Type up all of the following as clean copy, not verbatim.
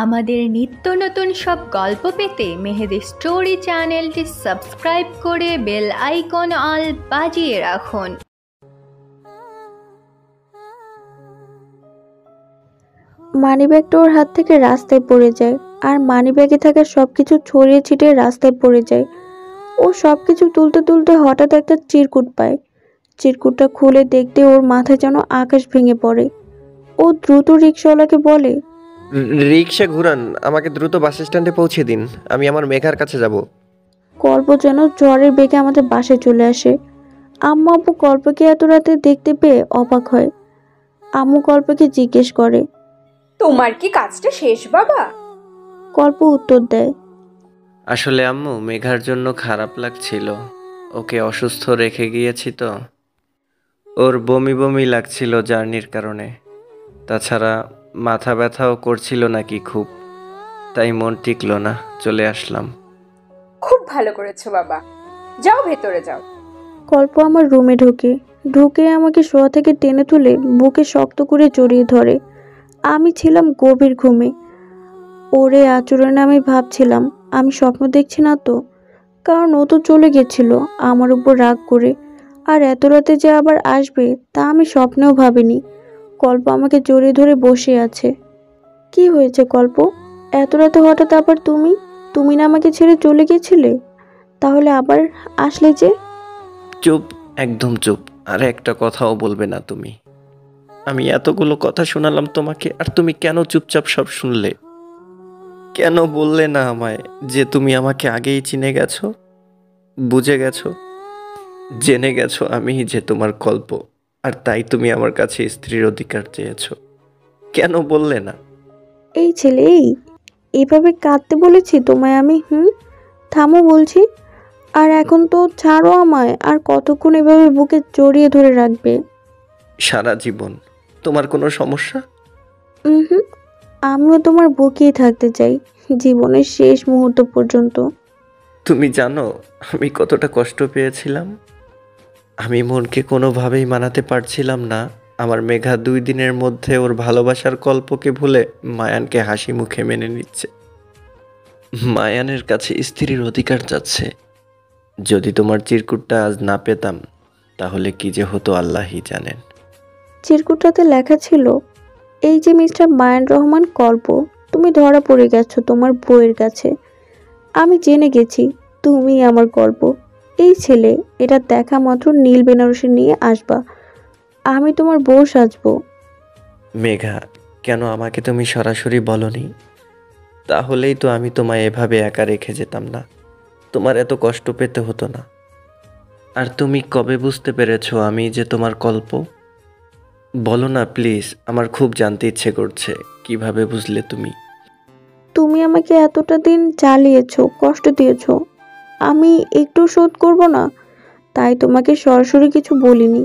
আমাদের নিত্য নতুন সব গল্প পেতে মেহেদি স্টোরি চ্যানেলটি সাবস্ক্রাইব করে বেল আইকন অল বাজিয়ে রাখুন। মানিব্যাগটা ওর হাত থেকে রাস্তায় পড়ে যায়, আর মানিব্যাগে থাকা সবকিছু ছড়িয়ে ছিটিয়ে রাস্তায় পড়ে যায়। ও সবকিছু তুলতে তুলতে হঠাৎ একটা চিরকুট পায়। চিরকুটটা খুলে দেখতে ওর মাথায় যেন আকাশ ভেঙে পড়ে। ও দ্রুত রিকশাওয়ালাকে বলে, রিক্সা ঘুরান, আমাকে দ্রুত বাস স্ট্যান্ডে পৌঁছে দিন, আমি আমার মেঘার কাছে যাব। কল্প যেন জ্বরের বেগে আমাদের বাসায় চলে আসে। আম্মু আব্বু কল্পকে এত রাতে দেখতে পেয়ে অবাক হয়। আম্মু কল্পকে জিজ্ঞেস করে, তোমার কি কাজটা শেষ বাবা? কল্প উত্তর দেয়, আসলে আম্মু, মেঘার জন্য খারাপ লাগছিল। ওকে অসুস্থ রেখে গিয়েছি তো, ওর বমি বমি লাগছিল জার্নির কারণে। তাছাড়া মাথা ব্যথাও করছিল নাকি খুব, তাই মন টিকলো না, চলে আসলাম। খুব ভালো করেছো বাবা, যাও ভেতরে যাও। কল্প আমার রুমে ঢুকে আমাকে শোয়া থেকে টেনে তুলে বুকে শক্ত করে জড়িয়ে ধরে। আমি ছিলাম গভীর ঘুমে। ওরে আচরণে আমি ভাবছিলাম আমি স্বপ্ন দেখছি না তো, কারণ ও তো চলে গেছিল আমার উপর রাগ করে, আর এত রাতে যে আবার আসবে তা আমি স্বপ্নেও ভাবিনি। কল্প আমাকে জড়িয়ে ধরে বসে আছে। কি হয়েছে কল্প? এত রাতে হঠাৎ আবার তুমি না আমাকে ছেড়ে চলে গেছিলে, তাহলে আবার আসলে যে? চুপ, একদম চুপ, আর একটা কথাও বলবে না তুমি। আমি এতগুলো কথা শোনালাম তোমাকে, আর তুমি কেন চুপচাপ সব শুনলে? কেন বললে না আমায় যে তুমি আমাকে আগেই চিনে গেছো, বুঝে গেছো, জেনে গেছো আমি যে তোমার কল্প, আর তাই তুমি আমার কাছে স্ত্রীর অধিকার চেয়েছো? কেন বললে না? এই ছেলে, এইভাবে কাঁদতে বলেছি তোমায় আমি? থামো বলছি। আর এখন তো ছাড়ো আমায়, আর কতক্ষণ এভাবে বুকে জড়িয়ে ধরে রাখবে? সারা জীবন। তোমার কোনো সমস্যা? হুম, আমিও তোমার বুকেই থাকতে চাই, জীবনের শেষ মুহূর্ত পর্যন্ত। তুমি জানো আমি কতটা কষ্ট পেয়েছিলাম? আমি মনকে কোনোভাবেই মানাতে পারছিলাম না আমার মেঘা 2 দিনের মধ্যে ওর ভালোবাসার কল্পকে ভুলে মায়ানকে হাসি মুখে মেনে নিচ্ছে, মায়ানের কাছে স্ত্রীর অধিকার চাচ্ছে। যদি তোমার চিরকুটটা আজ না পেতাম, তাহলে কি যে হতো আল্লাহই জানেন। চিরকুটটাতে লেখা ছিল, এই যে মিস্টার মায়ান রহমান কল্প, তুমি ধরা পড়ে গেছো তোমার বউয়ের কাছে। আমি জেনে গেছি তুমি আমার গল্প। এই ছেলে, এটা দেখা মাত্র নীল বেনারসি নিয়ে আসবা, আমি তোমার বউ সাজবো। মেঘা, কেন আমাকে তুমি সরাসরি বলনি? তাহলেই তো আমি তোমায় এভাবে একা রেখে যেতাম না, তোমার এত কষ্ট পেতে হতো না। আর তুমি কবে বুঝতে পেরেছো আমি যে তোমার কল্প? বলো না প্লিজ, আমার খুব জানতে ইচ্ছে করছে কিভাবে বুঝলে তুমি? তুমি আমাকে এতটা দিন জ্বালিয়েছো, কষ্ট দিয়েছো, আমি একটু শোধ করব না, তাই তোমাকে সরাসরি কিছু বলিনি।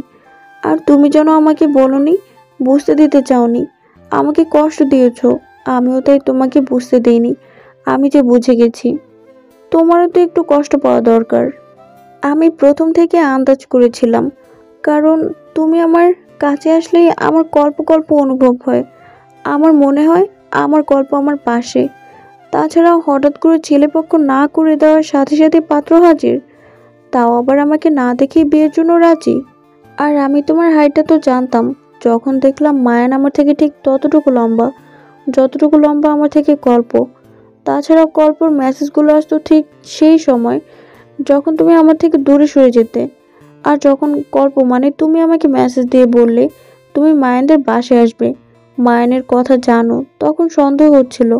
আর তুমি যেন আমাকে বলনি, বুঝতে দিতে চাওনি, আমাকে কষ্ট দিয়েছো, আমিও তাই তোমাকে বুঝতে দেইনি। আমি যে বুঝে গেছি তোমারও তো একটু কষ্ট পাওয়া দরকার। আমি প্রথম থেকে আন্দাজ করেছিলাম, কারণ তুমি আমার কাছে আসলেই আমার গল্প গল্প অনুভব হয়। আমার মনে হয় আমার গল্প আমার পাশে। তাছাড়াও হঠাৎ করে ছেলেপক্ষ না করে দেওয়ার সাথে সাথে পাত্র হাজির, তাও আবার আমাকে না দেখেই বিয়ের জন্য রাজি। আর আমি তোমার হাইটটা তো জানতাম, যখন দেখলাম মায়ান আমার থেকে ঠিক ততটুকু লম্বা, যতটুকু লম্বা আমার থেকে গল্প। তাছাড়াও গল্পর মেসেজগুলো আসতো ঠিক সেই সময় যখন তুমি আমার থেকে দূরে সরে যেতে। আর যখন গল্প মানে তুমি আমাকে মেসেজ দিয়ে বললে তুমি মায়ানদের বাসায় আসবে, মায়ানের কথা জানো, তখন সন্দেহ হচ্ছিল,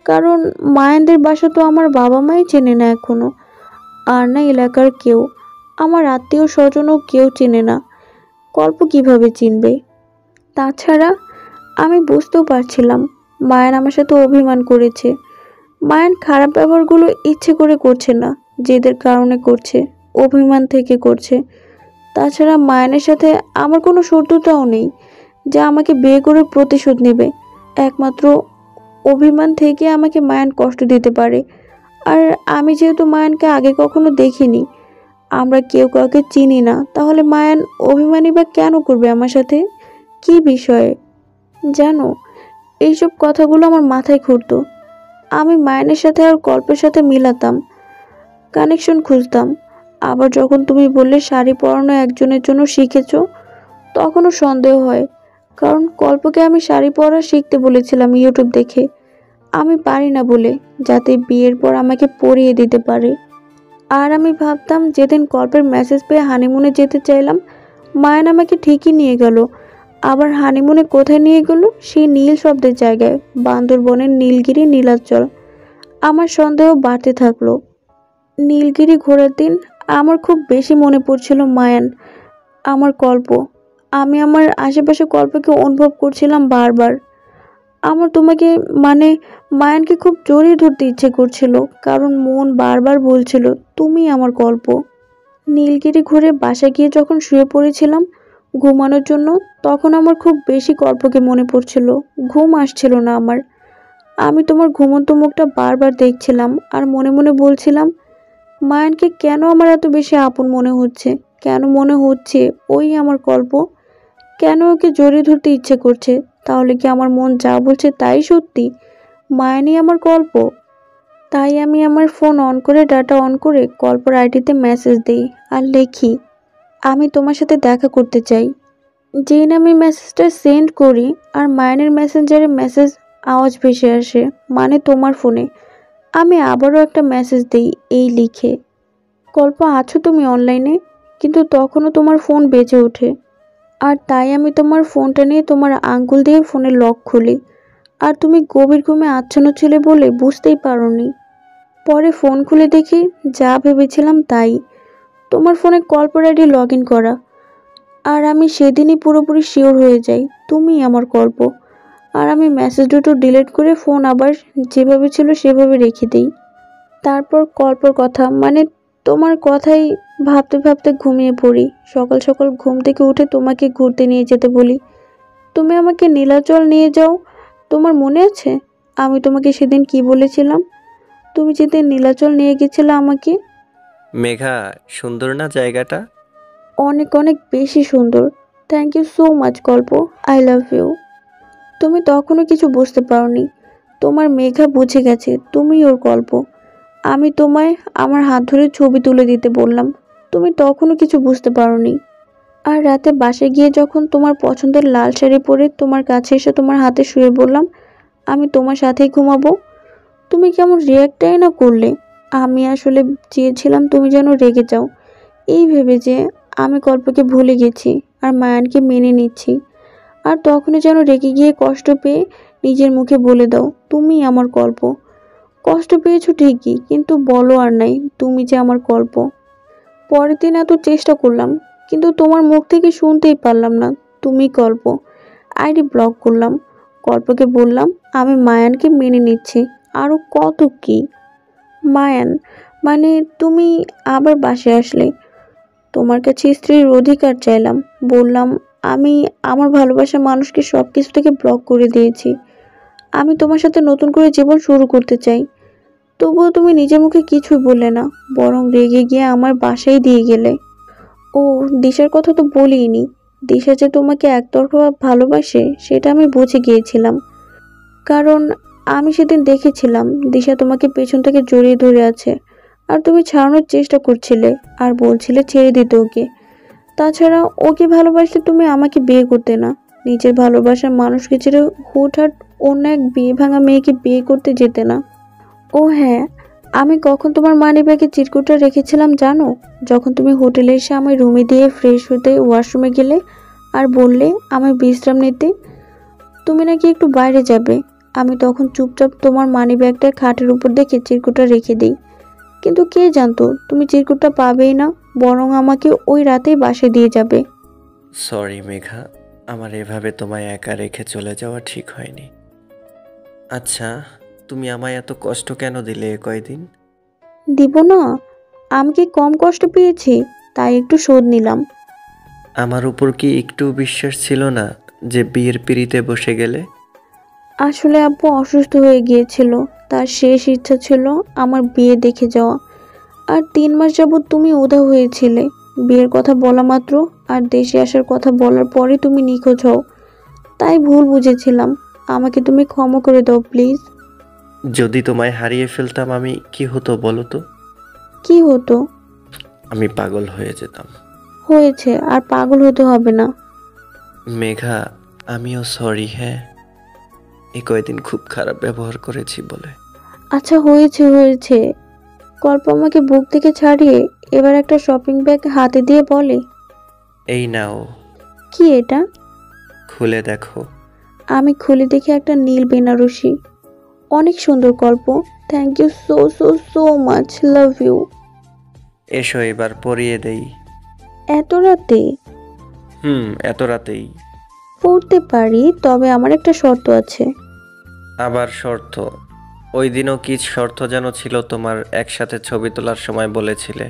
কারণ মায়ানদের বাসা তো আমার বাবা মাই চেনে না এখনো, আর না এলাকার কেউ, আমার আত্মীয় স্বজনও কেউ চেনে না। গল্প কিভাবে চিনবে? তাছাড়া আমি বুঝতেও পারছিলাম মায়ান আমার সাথে অভিমান করেছে। মায়ান খারাপ ব্যবহারগুলো ইচ্ছে করে করছে না, জেদের কারণে করছে, অভিমান থেকে করছে। তাছাড়া মায়ানের সাথে আমার কোনো শত্রুতাও নেই যা আমাকে বিয়ে করে প্রতিশোধ নেবে। একমাত্র অভিমান থেকে আমাকে মায়ান কষ্ট দিতে পারে। আর আমি যেহেতু মায়ানকে আগে কখনো দেখিনি, আমরা কেউ কাউকে চিনি না, তাহলে মায়ান অভিমানী বা কেন করবে আমার সাথে? কি বিষয়ে জানো? এইসব কথাগুলো আমার মাথায় ঘুরতো। আমি মায়ানের সাথে আর গল্পের সাথে মিলাতাম, কানেকশন খুঁজতাম। আবার যখন তুমি বললে শাড়ি পরানো একজনের জন্য শিখেছো, তখনও সন্দেহ হয়। কারণ কল্পকে আমি শাড়ি পরা শিখতে বলেছিলাম ইউটিউব দেখে, আমি পারি না বলে, যাতে বিয়ের পর আমাকে পরিয়ে দিতে পারে। আর আমি ভাবতাম যেদিন কল্পের মেসেজ পেয়ে হানিমুনে যেতে চাইলাম, মায়ান আমাকে ঠিকই নিয়ে গেল। আবার হানিমুনে কোথায় নিয়ে গেল? সেই নীল শব্দের জায়গায়, বান্দরবনের নীলগিরি নীলাচল। আমার সন্দেহ বাড়তে থাকলো। নীলগিরি ঘোরার দিন আমার খুব বেশি মনে পড়ছিল মায়ান, আমার কল্প। আমি আমার আশেপাশে কল্পকে অনুভব করছিলাম বারবার। আমার তোমাকে মানে মায়ানকে খুব জড়িয়ে ধরতে ইচ্ছে করছিল, কারণ মন বারবার বলছিল তুমি আমার কল্প। নীলগিরি ঘুরে বাসা গিয়ে যখন শুয়ে পড়েছিলাম ঘুমানোর জন্য, তখন আমার খুব বেশি কল্পকে মনে পড়ছিল। ঘুম আসছিল না আমার। আমি তোমার ঘুমন্ত মুখটা বারবার দেখছিলাম আর মনে মনে বলছিলাম, মায়ানকে কেন আমার এত বেশি আপন মনে হচ্ছে? কেন মনে হচ্ছে ওই আমার কল্প? কেন ওকে জড়িয়ে ধরতে ইচ্ছে করছে? তাহলে কি আমার মন যা বলছে তাই সত্যি? মায়ানই আমার কল্প? তাই আমি আমার ফোন অন করে ডাটা অন করে কল্পর আইডিতে মেসেজ দিই আর লিখি, আমি তোমার সাথে দেখা করতে চাই। যেই নামে মেসেজটা সেন্ড করি আর মায়ানের মেসেঞ্জারে মেসেজ আওয়াজ ভেসে আসে, মানে তোমার ফোনে। আমি আবারও একটা মেসেজ দিই এই লিখে, কল্প আছো তুমি অনলাইনে? কিন্তু তখনও তোমার ফোন বেজে ওঠে। আর তাই আমি তোমার ফোনটা নিয়ে তোমার আঙ্গুল দিয়ে ফোনের লক খুলি। আর তুমি গভীর ঘুমে আচ্ছন্ন ছিলে বলে বুঝতেই পারোনি। পরে ফোন খুলে দেখি যা ভেবেছিলাম তাই, তোমার ফোনে কল্পর আইডি লগ ইন করা। আর আমি সেদিনই পুরোপুরি শিওর হয়ে যাই তুমি আমার কল্প। আর আমি মেসেজ দুটো ডিলিট করে ফোন আবার যেভাবে ছিল সেভাবে রেখে দিই। তারপর কল্পর কথা মানে তোমার কথাই ভাবতে ভাবতে ঘুমিয়ে পড়ি। সকাল সকাল ঘুম থেকে উঠে তোমাকে ঘুরতে নিয়ে যেতে বলি। তুমি আমাকে নীলাচল নিয়ে যাও। তোমার মনে আছে আমি তোমাকে সেদিন কি বলেছিলাম? তুমি যেদিন নীলাচল নিয়ে গেছিলে আমাকে। মেঘা, সুন্দর না জায়গাটা? অনেক অনেক বেশি সুন্দর। থ্যাংক ইউ সো মাচ কল্প, আই লাভ ইউ। তুমি তখনও কিছু বুঝতে পারোনি। তোমার মেঘা বুঝে গেছে তুমি ওর গল্প। আমি তোমায় আমার হাত ধরে ছবি তুলে দিতে বললাম, তুমি তখনও কিছু বুঝতে পারোনি। আর রাতে বাসায় গিয়ে যখন তোমার পছন্দের লাল শাড়ি পরে তোমার কাছে এসে তোমার হাতে শুয়ে বললাম আমি তোমার সাথেই ঘুমাবো, তুমি কেমন রিয়াক্টটাই না করলে। আমি আসলে চেয়েছিলাম তুমি যেন রেগে যাও, এই ভেবে যে আমি কল্পকে ভুলে গেছি আর মায়ানকে মেনে নিচ্ছি। আর তখনই যেন রেগে গিয়ে কষ্ট পেয়ে নিজের মুখে বলে দাও তুমি আমার কল্প। কষ্ট পেয়েছো ঠিকই, কিন্তু বলো আর নাই তুমি যে আমার কল্প। পরের দিন এত চেষ্টা করলাম, কিন্তু তোমার মুখ থেকে শুনতেই পারলাম না তুমি কল্প। আইডি ব্লক করলাম। কল্পকে বললাম আমি মায়ানকে মেনে নিচ্ছি। আরও কত কি। মায়ান মানে তুমি আবার বাসায় আসলে। তোমার কাছে স্ত্রীর অধিকার চাইলাম। বললাম আমি আমার ভালোবাসার মানুষকে সব কিছু থেকে ব্লক করে দিয়েছি। আমি তোমার সাথে নতুন করে জীবন শুরু করতে চাই। তবুও তুমি নিজের মুখে কিছুই বললে না, বরং রেগে গিয়ে আমার বাসায় দিয়ে গেলে। ও দিশার কথা তো বলিনি। দিশা যে তোমাকে একতরফা ভালোবাসে সেটা আমি বুঝে গিয়েছিলাম, কারণ আমি সেদিন দেখেছিলাম দিশা তোমাকে পেছন থেকে জড়িয়ে ধরে আছে আর তুমি ছাড়ানোর চেষ্টা করছিলে আর বলছিলে ছেড়ে দিতে ওকে। তাছাড়া ওকে ভালোবাসলে তুমি আমাকে বিয়ে করতে না। নিজের ভালোবাসার মানুষকে ছেড়ে হুটহাট অন্য এক বিয়ে ভাঙা মেয়েকে বিয়ে করতে যেতে না। ও হ্যাঁ, আমি কখন তোমার মানিব্যাগে চিরকুটটা রেখেছিলাম জানো? যখন তুমি হোটেলে এসে আমার রুমে দিয়ে ফ্রেশ হতে ওয়াশরুমে গেলে আর বললে আমি বিশ্রাম নিতে, তুমি নাকি একটু বাইরে যাবে। আমি তখন চুপচাপ তোমার মানিব্যাগটা খাটের উপর দেখে চিরকুটটা রেখে দিই। কিন্তু কে জানতো তুমি চিরকুটটা পাবেই না, বরং আমাকে ওই রাতেই বাসায় দিয়ে যাবে। সরি মেঘা, আমার এভাবে তোমায় একা রেখে চলে যাওয়া ঠিক হয়নি। আচ্ছা, তুমি আমায় এত কষ্ট কেন দিলে এ কয়দিন? দিব না? আমি কি কম কষ্ট পেয়েছি? তাই একটু শোধ নিলাম। আমার উপর কি একটু বিশ্বাস ছিল না যে বিয়ের পিঁড়িতে বসে গেলে? আসলে আব্বু অসুস্থ হয়ে গিয়েছিল, তার শেষ ইচ্ছা ছিল আমার বিয়ে দেখে যাওয়া। আর 3 মাস যাবৎ তুমি উধাও হয়েছিলে। বিয়ের কথা বলা মাত্র আর দেশে আসার কথা বলার পরে তুমি নিখোঁজ হও। তাই ভুল বুঝেছিলাম। আমাকে তুমি ক্ষমা করে দাও প্লিজ। যদি তোমায় হারিয়ে ফেলতাম আমি কি হতো বলো তো? কি হতো? আমি পাগল হয়ে যেতাম। হয়েছে, আর পাগল হতে হবে না। মেঘা, আমিও সরি। হ্যাঁ, এই কয়দিন খুব খারাপ ব্যবহার করেছি বলে। আচ্ছা হয়েছে হয়েছে। কল্প আমাকে বুক থেকে ছাড়িয়ে এবার একটা শপিং ব্যাগ হাতে দিয়ে বলে, এই নাও, কি এটা? খুলে দেখো। আমি খুলে দেখি একটা নীল বেনারসি। অনেক সুন্দর কল্প। Thank you so so so much, love you. এসো এবার পরিয়ে দেই। এত রাতে? এত রাতেই? পড়তে পারি, তবে আমার একটা শর্ত আছে। আবার শর্ত? ওই দিনও কি শর্ত যেন ছিল তোমার, একসাথে ছবি তোলার সময় বলেছিলে।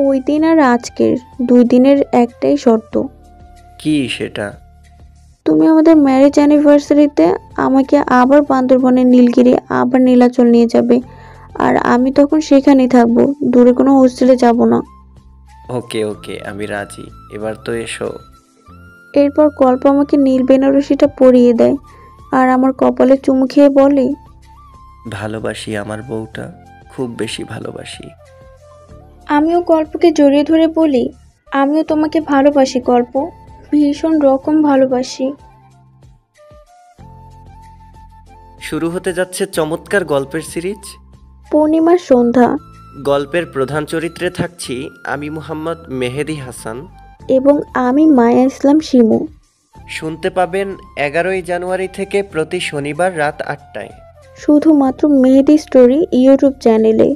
ওই দিন আর আজকের 2 দিনের একটাই শর্ত। কি সেটা? তুমি আমাদের ম্যারেজ অ্যানিভার্সারিতে আমাকে আবার বান্দরবনের নীলগিরি আবার নীলাচল নিয়ে যাবে, আর আমি তখন সেখানেই থাকবো, দূরে কোনো হোস্টেলে যাব না। ওকে ওকে, আমি রাজি। এবার তো এসো। এরপর কল্প আমাকে নীল বেনারসিটা পরিয়ে দেয় আর আমার কপালে চুমু খেয়ে বলে, ভালোবাসি আমার বউটা, খুব বেশি ভালোবাসি। আমিও কল্পকে জড়িয়ে ধরে বলি, আমিও তোমাকে ভালোবাসি কল্প, ভীষণ রকম ভালোবাসি। শুরু হতে যাচ্ছে চমৎকার গল্পের সিরিজ পূর্ণিমার সন্ধ্যা। গল্পের প্রধান চরিত্রে থাকছি আমি মোহাম্মদ মেহেদী হাসান এবং আমি মায়া ইসলাম শিমু। শুনতে পাবেন 11ই জানুয়ারি থেকে প্রতি শনিবার রাত 8টায় শুধুমাত্র মেহেদী স্টোরি ইউটিউব চ্যানেলে।